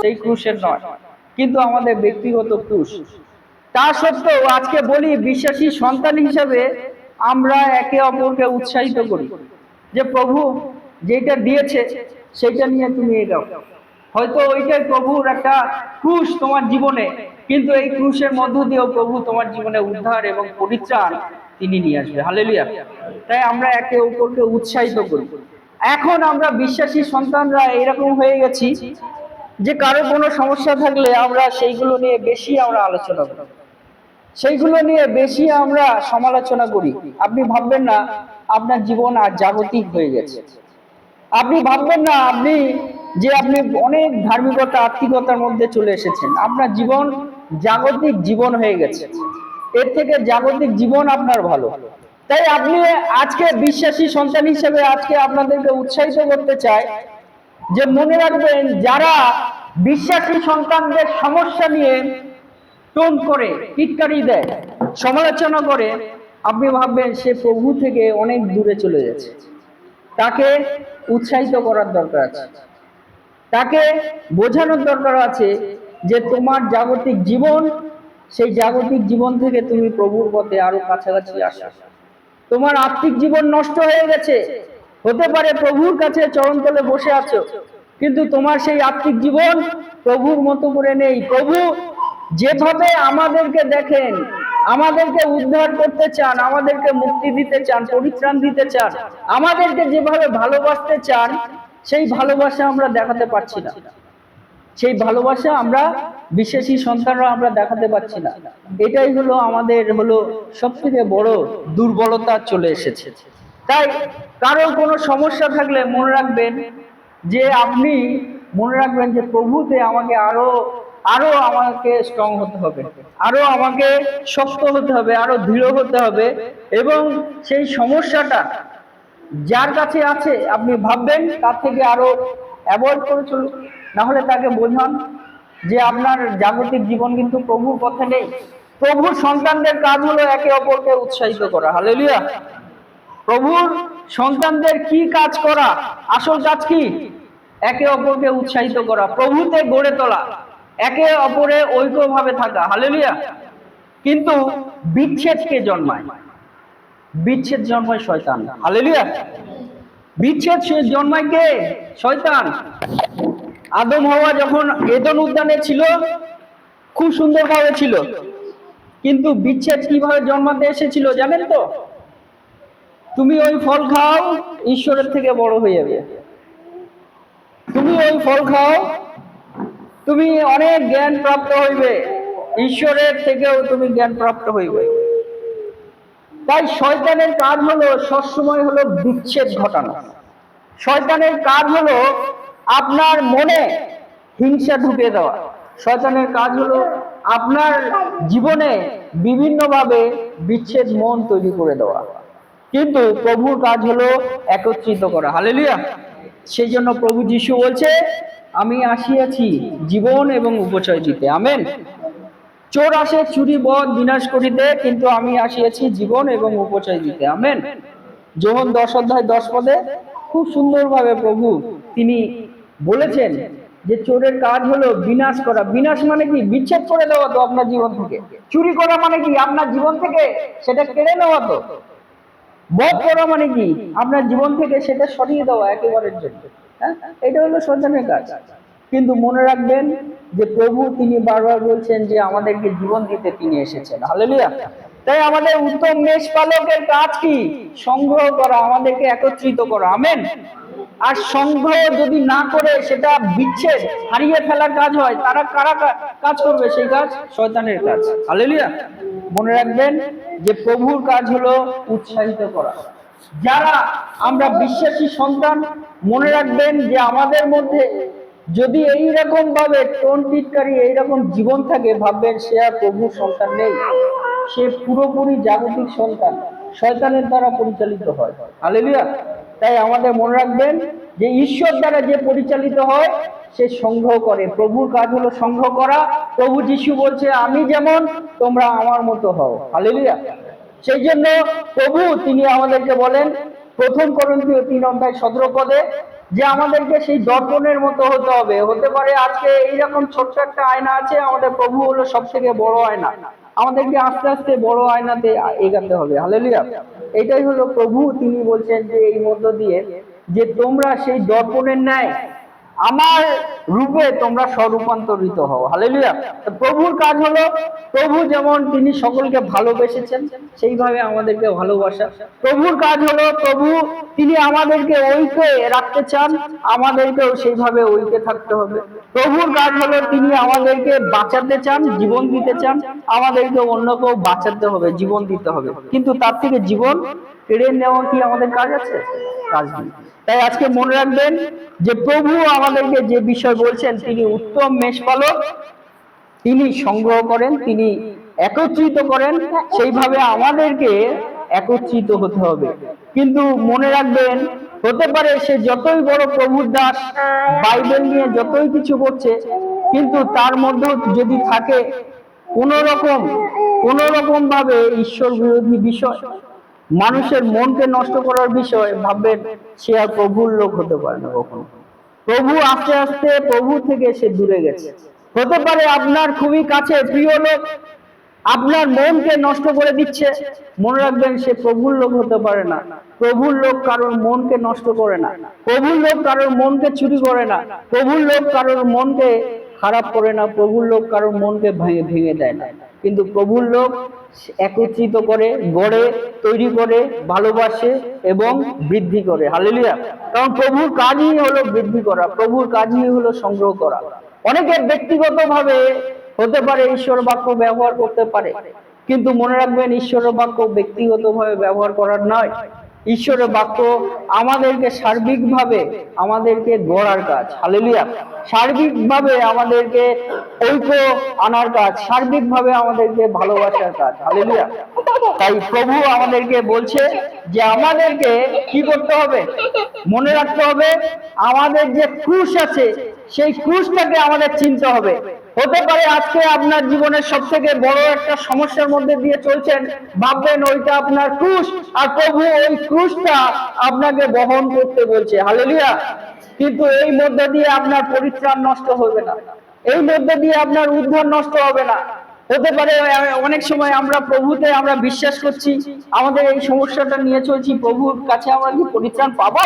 সেই ক্রুশের নয়, কিন্তু আমাদের ব্যক্তিগত ক্রুশ। তা সত্ত্বেও আজকে বলি, বিশ্বাসী সন্তান হিসাবে আমরা একে অপরকে উৎসাহিত করি যে প্রভু যেটা দিয়েছে সেটা নিয়ে তুমি এগাও। হয়তো ওইটাই প্রভুর একটা ক্রুশ তোমার জীবনে, কিন্তু এই ক্রুশের মধ্য দিয়েও প্রভু তোমার জীবনে উদ্ধার এবং পরিত্রাণ তিনি নিয়ে আসবে। হালেলুয়া। তাই আমরা একে অপরকে উৎসাহিত করি। এখন আমরা বিশ্বাসী সন্তানরা এরকম হয়ে গেছি যে কারো কোনো সমস্যা থাকলে আমরা সেইগুলো নিয়ে বেশি আলোচনা করি, সেইগুলো নিয়ে বেশি আমরা সমালোচনা করি। আপনি ভাববেন না আপনার জীবন আর জাগতিক হয়ে গেছে। আপনি ভাববেন না আপনি অনেক ধার্মিকতা আত্মিকতার মধ্যে চলে এসেছেন। আপনার জীবন জাগতিক জীবন হয়ে গেছে। এর থেকে জাগতিক জীবন আপনার ভালো। তাই আপনি আজকে বিশ্বাসী সন্তান হিসেবে আজকে আপনাদেরকে উৎসাহিত করতে চাই যে মনে রাখবেন, যারা বিশ্বাসী সন্তানদের সমস্যা নিয়ে টোন করে, টিটকারি দেয়, সমালোচনা করে, আপনি ভাববেন সে প্রভু থেকে অনেক দূরে চলে গেছে। তাকে উৎসাহিত করার দরকার আছে, তাকে বোঝানোর দরকার আছে যে তোমার জাগতিক জীবন, সেই জাগতিক জীবন থেকে তুমি প্রভুর পথে আরো কাছাকাছি আসো। তোমার আত্মিক জীবন নষ্ট হয়ে গেছে, হতে পারে প্রভুর কাছে চরণতলে বসে আছো, কিন্তু তোমার সেই আত্মিক জীবন প্রভুর মতো করে নেই। প্রভু যেভাবে আমাদেরকে দেখেন, আমাদেরকে উদ্ধার করতে চান, আমাদেরকে মুক্তি দিতে চান, পরিত্রাণ দিতে চান, আমাদেরকে যেভাবে ভালোবাসতে চান, সেই ভালোবাসা আমরা দেখাতে পারছি না। সেই ভালোবাসা আমরা বিশ্বাসী সন্তানরা আমরা দেখাতে পারছি না। এটাই হলো আমাদের সব থেকে বড় দুর্বলতা চলে এসেছে। তাই কারো কোনো সমস্যা থাকলে মনে রাখবেন যে প্রভুতে আমাকে আরো আমাকে স্ট্রং হতে হবে, আরো আমাকে শক্ত হতে হবে, আরো দৃঢ় হতে হবে। এবং সেই সমস্যাটা যার কাছে আছে আপনি ভাববেন তার থেকে আরো অ্যাভয়েড করে চলুন। না হলে তাকে বোঝান যে আপনার জাগতিক জীবন কিন্তু প্রভুর পথে নেই। প্রভুর সন্তানদের কাজ হলো একে অপরকে উৎসাহিত করা। হালেলুয়া। প্রভুর সন্তানদের কি কাজ করা? আসল কাজ কি? একে অপরকে উৎসাহিত করা, প্রভুতে গড়ে তোলা, একে অপরে ঐক্যভাবে থাকা। হালেলুয়া। কিন্তু বিচ্ছেদ কে জন্মায়? বিচ্ছেদ জন্মায় শয়তান। হালেলুয়া। বিচ্ছেদ জন্মায় কে? শয়তান। আদম হাওয়া যখন এদেন উদ্যানে ছিল, খুব সুন্দরভাবে ছিল, কিন্তু বিচ্ছেদ কিভাবে জন্মাতে এসেছিল জানেন তো? তুমি ওই ফল খাও, ঈশ্বরের থেকে বড় হয়ে যাবে। তুমি ওই ফল খাও, তুমি অনেক জ্ঞান প্রাপ্ত হইবে, ঈশ্বরের থেকেও তুমি জ্ঞান প্রাপ্ত হইবে। তাই শয়তানের কাজ হলো সবসময় বিচ্ছেদ ঘটানো। শয়তানের কাজ হলো আপনার মনে হিংসা ঢুকে দেওয়া। শয়তানের কাজ হলো আপনার জীবনে বিভিন্নভাবে বিচ্ছেদ মন তৈরি করে দেওয়া। কিন্তু প্রভুর কাজ হলো একত্রিত করা। হালেলুয়া। সেই জন্য প্রভু যিশু বলছে, আমি আসিয়াছি জীবন এবং উপচয় দিতে। আমেন। চোর আসে চুরি বধ বিনাশ করিতে, কিন্তু আমি আসিয়াছি জীবন এবং উপচয় দিতে। আমেন। যোহন 10:10 খুব সুন্দরভাবে প্রভু তিনি বলেছেন যে চোরের কাজ হলো বিনাশ করা। বিনাশ মানে কি? বিচ্ছেদ করে দেওয়া তো আপনার জীবন থেকে। চুরি করা মানে কি? আপনার জীবন থেকে সেটা কেড়ে নেওয়া তো। বধ করা মানে কি? আপনার জীবন থেকে সেটা সরিয়ে দেওয়া একেবারের জন্য। হ্যাঁ, এটা হলো শয়তানের কাজ। কিন্তু মনে রাখবেন যে প্রভু তিনি বারবার বলছেন যে আমাদেরকে জীবন দিতে তিনি এসেছেন। হালেলুয়া। তাই আমাদের উত্তম মেষপালকের কাজ কি? সংগ্রহ করা, আমাদেরকে একত্রিত করা। আমেন। আর সংগ্রহ যদি না করে সেটা বিচ্ছেদ, হারিয়ে ফেলার কাজ হয়, তারা কারা কাজ করবে সেই কাজ? শয়তানের কাজ। হালেলুয়া। মনে রাখবেন যে প্রভুর কাজ হলো উৎসাহিত করা। যারা আমরা বিশ্বাসী সন্তান, মনে রাখবেন যে আমাদের মধ্যে যদি এইরকম ভাবে টোন টিটকারি এইরকম জীবন থাকে, ভাববেন সে আর প্রভুর সন্তান নেই, সে পুরোপুরি জাগতিক সন্তান, শয়তানের দ্বারা পরিচালিত হয়। হালেলুয়া। তাই আমাদের মনে রাখবেন যে ঈশ্বর দ্বারা যে পরিচালিত হয় সে সংগ্রহ করে। প্রভুর কাজ হলো সংগ্রহ করা। প্রভু যিশু বলছে, আমি যেমন তোমরা আমার মতো হও। হালেলুয়া। সেই জন্য প্রভু তিনি আমাদেরকে বলেন, 1 Corinthians 3:17 যে আমাদেরকে সেই দর্পণের মতো হতে হবে। হতে পারে আজকে এইরকম ছোট্ট একটা আয়না আছে, আমাদের প্রভু হলো সব থেকে বড় আয়না, আমাদেরকে আস্তে আস্তে বড় আয়নাতে এগাতে হবে। হালেলুয়া। এটাই হলো প্রভু, তিনি বলছেন যে এই মধ্য দিয়ে যে তোমরা সেই দর্পণের ন্যায় আমার রূপে তোমরা স্বরূপান্তরিত হও। হালেলুয়া। তো প্রভুর কাজ হলো, প্রভু যেমন তিনি সকলকে ভালোবেসেছেন সেইভাবে আমাদেরকে ভালোবাসা। প্রভুর কাজ হলো, প্রভু তিনি আমাদেরকে ঐক্যে রাখতে চান, আমাদেরকেও সেইভাবে ঐক্যে থাকতে হবে। প্রভুর কাজ হলো তিনি আমাদেরকে বাঁচাতে চান, জীবন দিতে চান, আমাদেরকে অন্যকেও বাঁচাতে হবে, জীবন দিতে হবে। কিন্তু তার থেকে জীবন কেড়ে নেওয়া কি আমাদের কাজ আছে? কাজ নেই। তাই আজকে মনে রাখবেন যে প্রভু আমাদেরকে যে বিষয় বলছেন, তিনি উত্তম মেষপালক, তিনি সংগ্রহ করেন, তিনি একত্রিত করেন, সেইভাবে আমাদেরকে একত্রিত হতে হবে। কিন্তু মনে রাখবেন, হতে পারে সে যতই বড় প্রভুর দাস, বাইবেল নিয়ে যতই কিছু করছে, কিন্তু তার মধ্যে যদি থাকে কোন রকম ভাবে ঈশ্বর বিরোধী বিষয়, মানুষের মনকে নষ্ট করার বিষয়, ভাববেন সে আর প্রভুর লোক হতে পারে না কখনো। প্রভু আস্তে আস্তে প্রভু থেকে সে দূরে গেছে। হতে পারে আপনার খুবই কাছে প্রিয় লোক আপনার মনকে নষ্ট করে দিচ্ছে, মনে রাখবেন সে প্রভুর লোক হতে পারে না। প্রভুর লোক কারোর মনকে নষ্ট করে না, প্রভুর লোক কারোর মনকে চুরি করে না, প্রভুর লোক কারোর মনকে খারাপ করে না, প্রভুর লোক কারোর মনকে ভেঙে ভেঙে দেয় না। কিন্তু প্রভুর লোক একত্রিত করে, গড়ে, তৈরি করে, ভালোবাসে এবং বৃদ্ধি করে। হালেলুয়া। কারণ প্রভুর কাজই হলো বৃদ্ধি করা, প্রভুর কাজই হলো সংগ্রহ করা। অনেকে ব্যক্তিগতভাবে হতে পারে ঈশ্বর বাক্য ব্যবহার করতে পারে, কিন্তু মনে রাখবেন ঈশ্বরের বাক্য ব্যক্তিগতভাবে ব্যবহার করার নয়। ঈশ্বরের বাক্য আমাদেরকে সার্বিকভাবে আমাদেরকে গড়ার কাজ। হালেলুয়া। সার্বিকভাবে আমাদেরকে ঐক্য আনার কাজ, সার্বিকভাবে আমাদেরকে ভালোবাসার কাজ। হালেলুয়া। তাই প্রভু আমাদেরকে বলছে যে আমাদেরকে কি করতে হবে? মনে রাখতে হবে আমাদের যে ক্রুশ আছে, সেই ক্রুশটাকে আমাদের চিনতে হবে। হতে পারে আজকে আপনার জীবনের সব থেকে বড় একটা সমস্যার মধ্যে দিয়ে চলছেন, ভাববেন ওইটা আপনার ক্রুশ, আর প্রভু ওই ক্রুশটা আপনাকে বহন করতে বলছে। হালেলুয়া। কিন্তু এই মধ্যে দিয়ে আপনার পরিত্রাণ নষ্ট হবে না, এই মধ্যে দিয়ে আপনার উদ্ধার নষ্ট হবে না। হতে পারে অনেক সময় আমরা প্রভুতে আমরা বিশ্বাস করছি, আমাদের এই সমস্যাটা নিয়ে চলছি, প্রভুর কাছে আমরা কি পরিত্রাণ পাবো?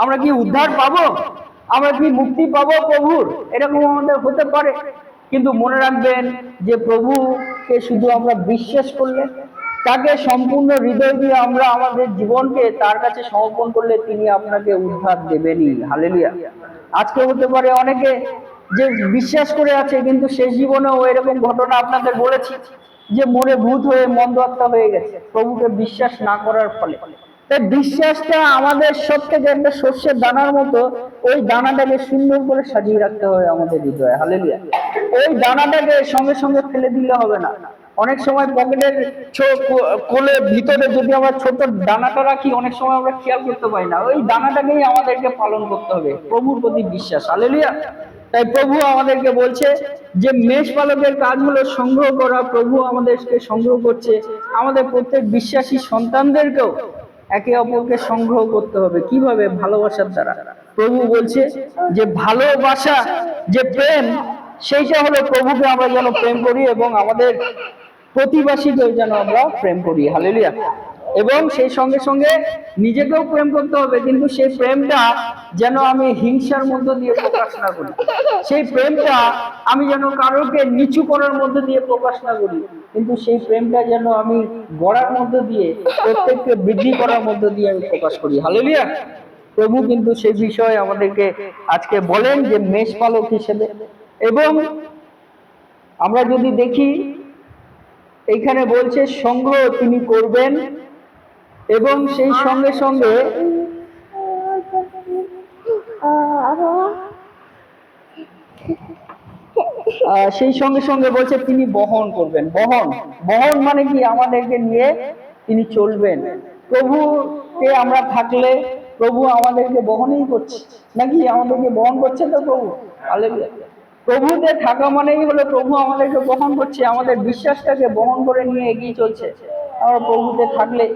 আমরা কি উদ্ধার পাবো? আমরা কি মুক্তি পাবো প্রভুর? এরকম আমাদের হতে পারে। কিন্তু মনে রাখবেন যে প্রভুকে শুধু আমরা বিশ্বাস করলে, তাকে সম্পূর্ণ হৃদয় দিয়ে আমরা আমাদের জীবনকে তার কাছে সমর্পণ করলে তিনি আপনাকে উদ্ধার দেবেনই। হালেলুয়া। আজকে হতে পারে অনেকে যে বিশ্বাস করে আছে, কিন্তু সেই জীবনেও এরকম ঘটনা আপনাদের বলেছি যে মনে ভূত হয়ে মন্দ আত্মা হয়ে গেছে প্রভুকে বিশ্বাস না করার ফলে। তাই বিশ্বাসটা আমাদের সব থেকে একটা শস্যের দানার মতো, ওই দানাটাকে সুন্দর করে সাজিয়ে রাখতে হবে আমাদের হৃদয়ে। হালেলুয়া। ওই দানাটাকে সঙ্গে সঙ্গে ফেলে দিলে হবে না। অনেক সময় পকেটের কোলে ভিতরে যদি আমরা ছোট দানাটা রাখি, অনেক সময় আমরা খেয়াল করতে পারি না। ওই দানাটাকেই আমাদেরকে পালন করতে হবে, প্রভুর প্রতি বিশ্বাস। হালেলুয়া। তাই প্রভু আমাদেরকে বলছে যে মেষ পালকের কাজ হলো সংগ্রহ করা। প্রভু আমাদেরকে সংগ্রহ করছে, আমাদের প্রত্যেক বিশ্বাসী সন্তানদেরকেও একে অপরকে সংগ্রহ করতে হবে। কিভাবে? ভালোবাসার দ্বারা। প্রভু বলছে যে ভালোবাসা, যে প্রেম, সেইটা হলো প্রভুকে আমরা যেন প্রেম করি এবং আমাদের প্রতিবাসীকেও যেন আমরা প্রেম করি। হালেলুয়া। এবং সেই সঙ্গে সঙ্গে নিজেকেও প্রেম করতে হবে, কিন্তু সেই প্রেমটা যেন আমি হিংসার মধ্য দিয়ে প্রকাশ না করি, সেই প্রেমটা আমি যেন কারোকে নিচু করার মধ্য দিয়ে প্রকাশ না করি, কিন্তু সেই প্রেমটা যেন আমি গড়ার মধ্য দিয়ে, প্রত্যেককে বৃদ্ধি করার মধ্য দিয়ে আমি প্রকাশ করি। হালেলুয়া। প্রভু কিন্তু সেই বিষয়ে আমাদেরকে আজকে বলেন যে মেষ পালক হিসেবে। এবং আমরা যদি দেখি এইখানে বলছে সংগ্রহ তিনি করবেন, এবং সেই সঙ্গে সঙ্গে বলছে তিনি বহন করবেন। বহন বহন মানে কি? আমাদেরকে নিয়ে তিনি চলবেন। প্রভুকে আমরা থাকলে প্রভু আমাদেরকে বহনই করছে, নাকি? আমাদেরকে বহন করছে তো প্রভু। হালেলুয়া। প্রভুতে থাকা মানেই হলো প্রভু আমাদেরকে বহন করছে, আমাদের বিশ্বাসটাকে বহন করে নিয়ে এগিয়ে চলছে আমরা প্রভুতে থাকলে,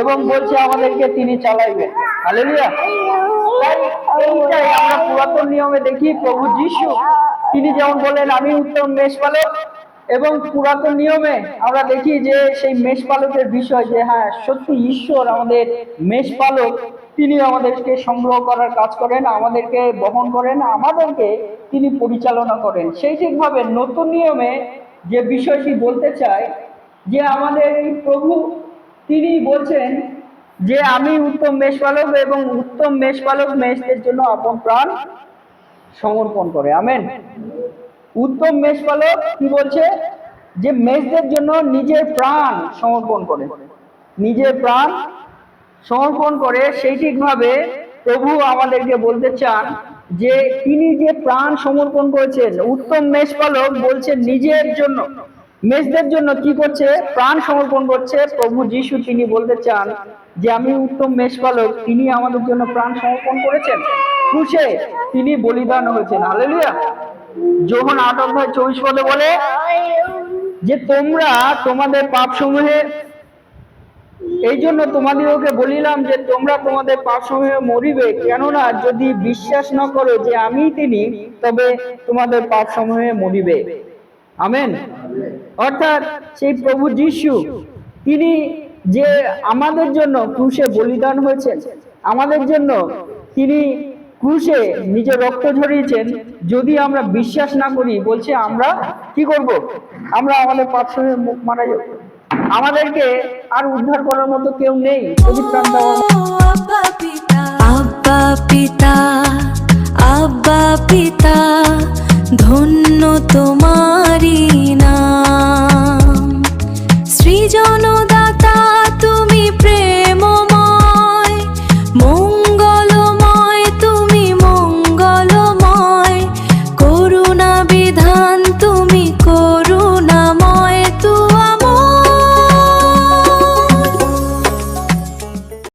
এবং বলছে আমাদেরকে তিনি চালাইবেন। হালেলুয়া। তাই এইটাই আমরা পুরাতন নিয়মে দেখি, প্রভু যীশু তিনি যেমন বলেন আমি উত্তম মেষপালক, এবং পুরাতন নিয়মে আমরা দেখি যে সেই মেষপালকের বিষয় যে হ্যাঁ সত্যি ঈশ্বর আমাদের মেষপালক, তিনি আমাদেরকে সংগ্রহ করার কাজ করেন, আমাদেরকে বহন করেন, আমাদেরকে তিনি পরিচালনা করেন। সেই ঠিকভাবে নতুন নিয়মে যে বিষয়টি বলতে চাই যে আমাদের এই প্রভু তিনি বলছেন যে আমি উত্তম মেষপালক, এবং উত্তম মেষপালক মেষদের জন্য আপন প্রাণ সমর্পণ করে। আমেন। উত্তম মেষপালক কি বলছে, যে মেষদের জন্য নিজের প্রাণ সমর্পণ করে, নিজের প্রাণ সমর্পণ করে। সেই ঠিকভাবে প্রভু আমাদেরকে বলতে চান যে তিনি যে প্রাণ সমর্পণ করেছেন, উত্তম মেষপালক বলছেন নিজের জন্য, মেষদের জন্য কি করছে, প্রাণ সমর্পণ করছে। প্রভু যীশু তিনি বলতে চান যে আমি উত্তম মেষপালক, তিনি আমাদের জন্য প্রাণ সমর্পণ করেছেন, ক্রুশে তিনি বলিদান হয়েছেন। হালেলুয়া। যোহন 8:24 বলে যে তোমরা তোমাদের পাপ সমূহে, এই জন্য তোমাদিগকে বলিলাম যে তোমরা তোমাদের পাপ সমূহে মরিবে, কেননা যদি বিশ্বাস না করো যে আমি তিনি, তবে তোমাদের পাপ সমূহে মরিবে। আমেন। অর্থাৎ সেই প্রভু যীশু তিনি যে আমাদের জন্য ক্রুশে বলিদান হয়েছেন, আমাদের জন্য তিনি ক্রুশে নিজের রক্ত ঝরিয়েছেন, যদি আমরা বিশ্বাস না করি, বলছে আমরা কি করব, আমরা আমাদের পাপ সমূহে মারা যাব, আমাদেরকে আর উদ্ধার করার মতো কেউ নেই। আব্বা পিতা, আব্বা পিতা, আব্বা পিতা, ধন্য তোমার